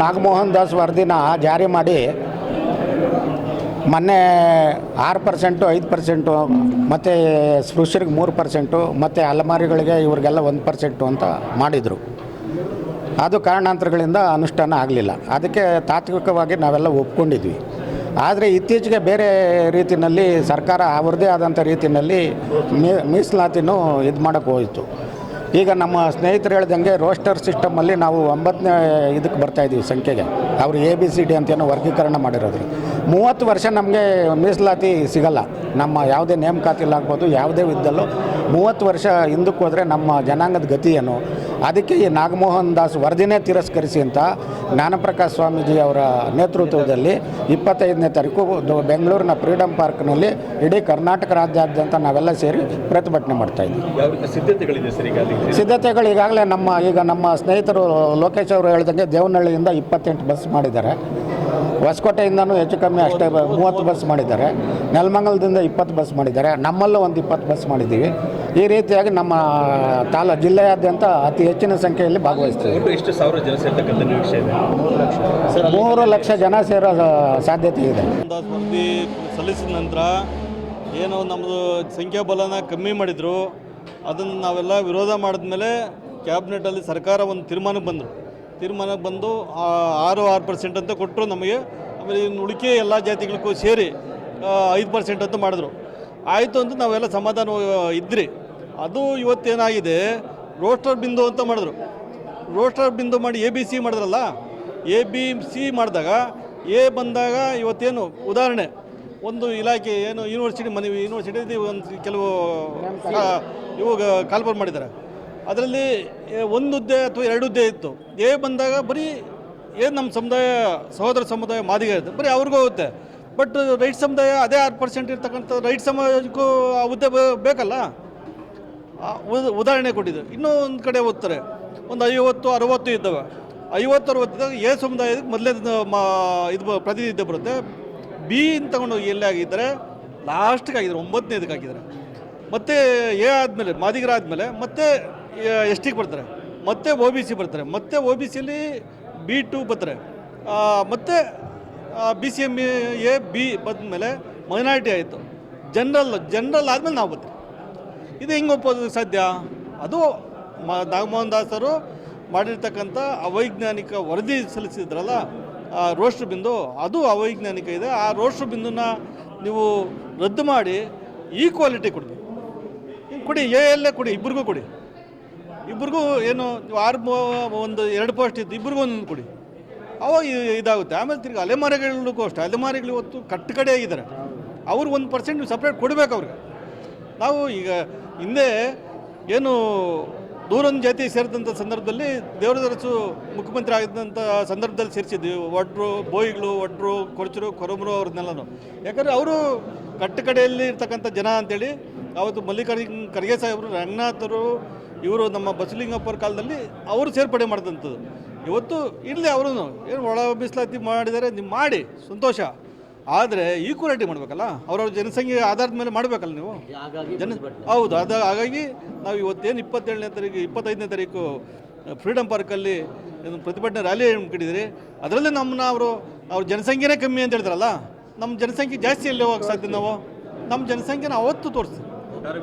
ನಾಗಮೋಹನ್ ದಾಸ್ ವರದಿನ ಜಾರಿ ಮಾಡಿ ಮೊನ್ನೆ 6%, 5%, ಮತ್ತು ಸ್ಪೃಶ್ಯರಿಗೆ 3%, ಮತ್ತು ಅಲಮಾರಿಗಳಿಗೆ ಇವರಿಗೆಲ್ಲ 1% ಅಂತ ಮಾಡಿದರು. ಅದು ಕಾರಣಾಂತರಗಳಿಂದ ಅನುಷ್ಠಾನ ಆಗಲಿಲ್ಲ. ಅದಕ್ಕೆ ತಾತ್ವಿಕವಾಗಿ ನಾವೆಲ್ಲ ಒಪ್ಕೊಂಡಿದ್ವಿ. ಆದರೆ ಇತ್ತೀಚೆಗೆ ಬೇರೆ ರೀತಿಯಲ್ಲಿ ಸರ್ಕಾರ ಅವ್ರದ್ದೇ ಆದಂಥ ರೀತಿಯಲ್ಲಿ ಮೀಸಲಾತಿನೂ ಇದು ಮಾಡೋಕ್ಕೆ ಹೋಯಿತು. ಈಗ ನಮ್ಮ ಸ್ನೇಹಿತರು ಹೇಳ್ದಂಗೆ ರೋಸ್ಟರ್ ಸಿಸ್ಟಮಲ್ಲಿ ನಾವು 9ನೇ ಇದಕ್ಕೆ ಬರ್ತಾಯಿದ್ದೀವಿ ಸಂಖ್ಯೆಗೆ. ಅವರು ABCD ಅಂತೇನೋ ವರ್ಗೀಕರಣ ಮಾಡಿರೋದ್ರು. 30 ವರ್ಷ ನಮಗೆ ಮೀಸಲಾತಿ ಸಿಗಲ್ಲ. ನಮ್ಮ ಯಾವುದೇ ನೇಮಕಾತಿಲಾಗ್ಬೋದು, ಯಾವುದೇ ವಿದ್ದಲ್ಲೂ 30 ವರ್ಷ ಹಿಂದಕ್ಕೆ ಹೋದರೆ ನಮ್ಮ ಜನಾಂಗದ ಗತಿ ಏನು? ಅದಕ್ಕೆ ಈ ನಾಗಮೋಹನ್ ದಾಸ್ ವರದಿನೇ ತಿರಸ್ಕರಿಸಿ ಅಂತ ಜ್ಞಾನಪ್ರಕಾಶ್ ಸ್ವಾಮೀಜಿ ಅವರ ನೇತೃತ್ವದಲ್ಲಿ 25ನೇ ತಾರೀಕು ಬೆಂಗಳೂರಿನ ಫ್ರೀಡಮ್ ಪಾರ್ಕ್ನಲ್ಲಿ ಇಡೀ ಕರ್ನಾಟಕ ರಾಜ್ಯಾದ್ಯಂತ ನಾವೆಲ್ಲ ಸೇರಿ ಪ್ರತಿಭಟನೆ ಮಾಡ್ತಾಯಿದ್ವಿ. ಸಿದ್ಧತೆಗಳು ಈಗಾಗಲೇ ನಮ್ಮ ಸ್ನೇಹಿತರು ಲೋಕೇಶ್ ಅವರು ಹೇಳ್ದಂಗೆ ದೇವನಹಳ್ಳಿಯಿಂದ 28 ಬಸ್ ಮಾಡಿದ್ದಾರೆ. ಹೊಸಕೋಟೆಯಿಂದನೂ ಹೆಚ್ಚು ಕಮ್ಮಿ ಅಷ್ಟೇ 30 ಬಸ್ ಮಾಡಿದ್ದಾರೆ. ನೆಲಮಂಗಲದಿಂದ 20 ಬಸ್ ಮಾಡಿದ್ದಾರೆ. ನಮ್ಮಲ್ಲೂ ಒಂದು 20 ಬಸ್ ಮಾಡಿದ್ದೀವಿ. ಈ ರೀತಿಯಾಗಿ ನಮ್ಮ ಜಿಲ್ಲೆಯಾದ್ಯಂತ ಅತಿ ಹೆಚ್ಚಿನ ಸಂಖ್ಯೆಯಲ್ಲಿ ಭಾಗವಹಿಸ್ತೀವಿ. 3 ಲಕ್ಷ ಜನ ಸೇರೋ ಸಾಧ್ಯತೆ ಇದೆ. ವರದಿ ಸಲ್ಲಿಸಿದ ನಂತರ ಏನು ನಮ್ಮದು ಸಂಖ್ಯಾಬಲನ ಕಮ್ಮಿ ಮಾಡಿದರು, ಅದನ್ನು ನಾವೆಲ್ಲ ವಿರೋಧ ಮಾಡಿದ್ಮೇಲೆ ಕ್ಯಾಬಿನೆಟಲ್ಲಿ ಸರ್ಕಾರ ಒಂದು ತೀರ್ಮಾನಕ್ಕೆ ಬಂದು 6% ಅಂತ ಕೊಟ್ಟರು ನಮಗೆ. ಆಮೇಲೆ ಇನ್ನು ಉಳಿಕೆ ಎಲ್ಲ ಜಾತಿಗಳಿಗೂ ಸೇರಿ 5% ಅಂತ ಮಾಡಿದ್ರು. ಆಯಿತು ಅಂತ ನಾವೆಲ್ಲ ಸಮಾಧಾನ ಇದ್ರಿ. ಅದು ಇವತ್ತೇನಾಗಿದೆ, ರೋಸ್ಟರ್ ಬಿಂದು ಅಂತ ಮಾಡಿದ್ರು. ರೋಸ್ಟರ್ ಬಿಂದು ಮಾಡಿ ABC ಮಾಡಿದ್ರಲ್ಲ, ABC ಮಾಡಿದಾಗ ಬಂದಾಗ ಇವತ್ತೇನು ಉದಾಹರಣೆ, ಒಂದು ಇಲಾಖೆ ಏನು ಯೂನಿವರ್ಸಿಟಿ ಒಂದು ಕೆಲವು ಇವಾಗ ಕಾಲ್ಫರ್ ಮಾಡಿದ್ದಾರೆ. ಅದರಲ್ಲಿ 1 ಹುದ್ದೆ ಅಥವಾ 2 ಹುದ್ದೆ ಇತ್ತು. ಬಂದಾಗ ಬರೀ ನಮ್ಮ ಸಹೋದರ ಸಮುದಾಯ ಮಾದಿಗ ಇರುತ್ತೆ, ಬರೀ ಅವ್ರಿಗೂ ಹೋಗುತ್ತೆ. ಬಟ್ ರೈಟ್ ಸಮುದಾಯ ಅದೇ 6% ಇರ್ತಕ್ಕಂಥ ರೈಟ್ ಸಮಾಜಕ್ಕೂ ಆ ಹುದ್ದೆ ಬೇಕಲ್ಲ. ಉದಾಹರಣೆ ಕೊಟ್ಟಿದ್ದು. ಇನ್ನೂ ಒಂದು ಕಡೆ ಓದ್ತಾರೆ, ಒಂದು 50-60 ಇದ್ದಾವೆ. 50-60 ಇದ್ದಾಗ ಸಮುದಾಯಕ್ಕೆ ಮೊದಲೇ ಇದು ಪ್ರತಿನಿತ್ಯ ಬರುತ್ತೆ. ಅಂತ ತಗೊಂಡು ಎಲ್ಲಿ ಆಗಿದ್ದಾರೆ, ಲಾಸ್ಟಿಗೆ ಆಗಿದ್ದಾರೆ, 9ನೇದಕ್ಕೆ ಹಾಕಿದ್ದಾರೆ. ಮತ್ತು ಆದಮೇಲೆ ಮಾದಿಗರಾದಮೇಲೆ ಮತ್ತೆ STಗೆ ಬರ್ತಾರೆ, ಮತ್ತೆ OBC ಬರ್ತಾರೆ, ಮತ್ತೆ OBCಯಲ್ಲಿ B2 ಬರ್ತಾರೆ, ಮತ್ತು BCMA B ಬಂದಮೇಲೆ ಮೈನಾರಿಟಿ ಆಯಿತು. ಜನರಲ್ ಆದಮೇಲೆ ನಾವು ಬರ್ತೀವಿ. ಇದು ಹೆಂಗೆ ಒಪ್ಪೋದು ಸಾಧ್ಯ? ಅದು ನಾಗಮೋಹನ್ ದಾಸರು ಮಾಡಿರ್ತಕ್ಕಂಥ ಅವೈಜ್ಞಾನಿಕ ವರದಿ ಸಲ್ಲಿಸಿದ್ರಲ್ಲ, ರೋಸ್ಟರ್ ಬಿಂದು, ಅದು ಅವೈಜ್ಞಾನಿಕ ಇದೆ. ಆ ರೋಸ್ಟರ್ ಬಿಂದುನ ನೀವು ರದ್ದು ಮಾಡಿ ಈಕ್ವಾಲಿಟಿ ಕೊಡಬೇಕು. ಕೊಡಿ, ಎಲ್ಲೇ ಕೊಡಿ, ಇಬ್ಬರಿಗೂ ಕೊಡಿ. ಇಬ್ಬರಿಗೂ ಏನು 2 ಪೋಸ್ಟ್ ಇದ್ದು ಇಬ್ಬರಿಗೂ ಒಂದೊಂದು ಕೊಡಿ, ಅವಾಗ ಇದಾಗುತ್ತೆ. ಆಮೇಲೆ ತಿರ್ಗಿ ಅಲೆಮಾರಿಗಳಿಗೂ ಅಷ್ಟೇ. ಅಲೆಮಾರಿಗಳು ಇವತ್ತು ಕಟ್ಟಕಡೆ ಆಗಿದ್ದಾರೆ. ಅವ್ರು 1% ನೀವು ಸಪ್ರೇಟ್ ಕೊಡಬೇಕು ಅವ್ರಿಗೆ. ನಾವು ಈಗ ಹಿಂದೆ ಏನು ದೂರೊಂದು ಜಾತಿ ಸೇರಿದಂಥ ಸಂದರ್ಭದಲ್ಲಿ ದೇವರದರಸು ಮುಖ್ಯಮಂತ್ರಿ ಆಗಿದ್ದಂಥ ಸಂದರ್ಭದಲ್ಲಿ ಸೇರಿಸಿದ್ವಿ. ಬೋಯಿಗಳು, ಕೊರಚರು, ಕೊರಮರು ಅವ್ರನ್ನೆಲ್ಲನೂ. ಯಾಕಂದರೆ ಅವರು ಕಟ್ಟಕಡೆಯಲ್ಲಿ ಇರ್ತಕ್ಕಂಥ ಜನ ಅಂತೇಳಿ ಅವತ್ತು ಮಲ್ಲಿಕಾರ್ಜುನ ಖರ್ಗೆ ಸಾಹೇಬರು, ರಂಗನಾಥರು, ಇವರು ನಮ್ಮ ಬಸವಲಿಂಗಪ್ಪರ ಕಾಲದಲ್ಲಿ ಅವರು ಸೇರ್ಪಡೆ ಮಾಡಿದಂಥದ್ದು. ಇವತ್ತು ಇರಲಿ, ಅವರು ಏನು ಒಳ ಮೀಸಲಾತಿ ಮಾಡಿದ್ದಾರೆ, ನೀವು ಮಾಡಿ ಸಂತೋಷ. ಆದರೆ ಈಕ್ವಾಲಿಟಿ ಮಾಡಬೇಕಲ್ಲ, ಅವ್ರವ್ರ ಜನಸಂಖ್ಯೆ ಆಧಾರದ ಮೇಲೆ ಮಾಡಬೇಕಲ್ಲ ನೀವು ಹೌದು. ಹಾಗಾಗಿ ನಾವು ಇವತ್ತೇನು 25ನೇ ತಾರೀಕು ಫ್ರೀಡಮ್ ಪಾರ್ಕಲ್ಲಿ ಪ್ರತಿಭಟನೆ ರ್ಯಾಲಿ ಇಟ್ಟಿದ್ದೀರಿ. ಅದರಲ್ಲಿ ಅವ್ರ ಜನಸಂಖ್ಯೆನೇ ಕಮ್ಮಿ ಅಂತ ಹೇಳ್ತಾರಲ್ಲ, ನಮ್ಮ ಜನಸಂಖ್ಯೆ ಜಾಸ್ತಿ ಎಲ್ಲಿ ಹೋಗಕ್ಕೆ ಸಾಧ್ಯ? ನಾವು ನಮ್ಮ ಜನಸಂಖ್ಯೆನ ಅವತ್ತು ತೋರಿಸ್ತೀವಿ.